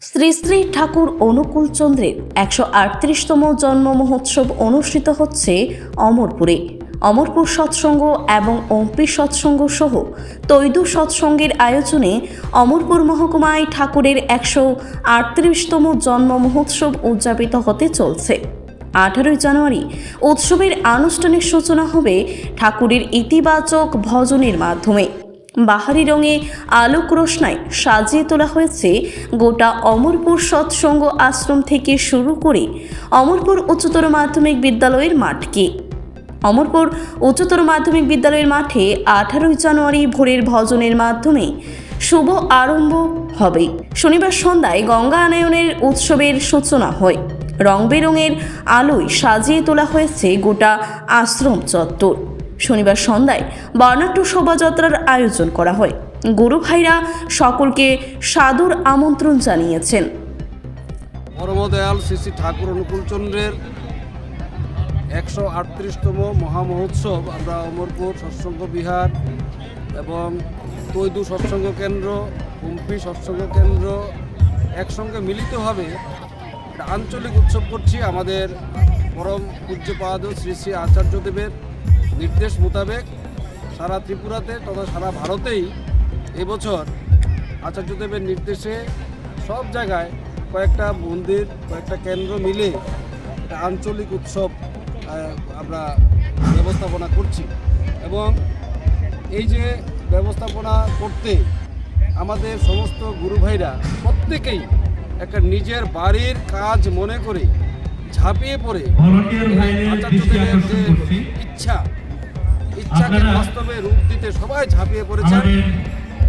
শ্রী শ্রী ঠাকুর অনুকূল চন্দ্রের 138তম জন্ম মহোৎসব অনুষ্ঠিত হচ্ছে অমরপুরে। অমরপুর সৎসঙ্গ এবং ওমপি সৎসঙ্গ সহ তৈদু সৎসঙ্গের আয়োজনে অমরপুর মহকুমায় ঠাকুরের 138তম জন্ম মহোৎসব উদযাপিত হতে চলছে। 18 জানুয়ারি উৎসবের আনুষ্ঠানিক সূচনা হবে ঠাকুরের ইতিবাচক ভজনের মাধ্যমে। বাহারি রঙে আলোক রোশনায় সাজিয়ে তোলা হয়েছে গোটা অমরপুর সৎসঙ্গ আশ্রম থেকে শুরু করে অমরপুর উচ্চতর মাধ্যমিক বিদ্যালয়ের মাঠকে। অমরপুর উচ্চতর মাধ্যমিক বিদ্যালয়ের মাঠে 18 জানুয়ারি ভোরের ভজনের মাধ্যমে শুভ আরম্ভ হবে। শনিবার সন্ধ্যায় গঙ্গা আনয়নের উৎসবের সূচনা হয়। রং বেরঙের আলোয় সাজিয়ে তোলা হয়েছে গোটা আশ্রম চত্বর। শনিবার সন্ধ্যায় বর্ণাঢ্য শোভাযাত্রার আয়োজন করা হয়। গুরু ভাইরা সকলকে সাদর আমন্ত্রণ জানিয়েছেন। পরমদয়াল শ্রী শ্রী ঠাকুর অনুকূল চন্দ্রের 138তম মহামহোৎসব আমরা অমরপুর সৎসঙ্গ বিহার এবং তৈদু সৎসঙ্গ কেন্দ্র, ওমপি সৎসঙ্গ কেন্দ্র একসঙ্গে মিলিতভাবে একটা আঞ্চলিক উৎসব করছি। আমাদের পরম পূজ্যপাদ শ্রী শ্রী আচার্যদেবের নির্দেশ মোতাবেক সারা ত্রিপুরাতে তথা সারা ভারতেই এবছর আচার্যদেবের নির্দেশে সব জায়গায় কয়েকটা মন্দির, কয়েকটা কেন্দ্র মিলে একটা আঞ্চলিক উৎসব আমরা ব্যবস্থাপনা করছি। এবং এই যে ব্যবস্থাপনা করতে আমাদের সমস্ত গুরু ভাইরা প্রত্যেকেই একটা নিজের বাড়ির কাজ মনে করে ঝাঁপিয়ে পড়ে আচার্যদেবের যে ইচ্ছাকে বাস্তবে রূপ দিতে সবাই ঝাঁপিয়ে পড়েছেন।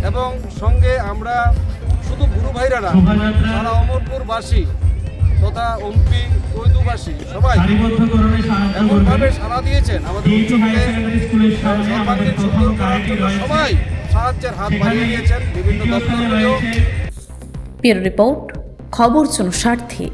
এবং সঙ্গে আমরা শুধু গুরু ভাইরা না, সারা অমরপুরবাসী তথা ওমপি তৈদুবাসী সবাই এমনভাবে সাড়া দিয়েছেন আমাদের উৎসবকে সর্বাঙ্গীন সুন্দর করার জন্য সবাই সাহায্যের হাত বাড়িয়ে দিয়েছেন বিভিন্ন দপ্তরগুলো। ব্যুরো রিপোর্ট, খবর জনস্বার্থে।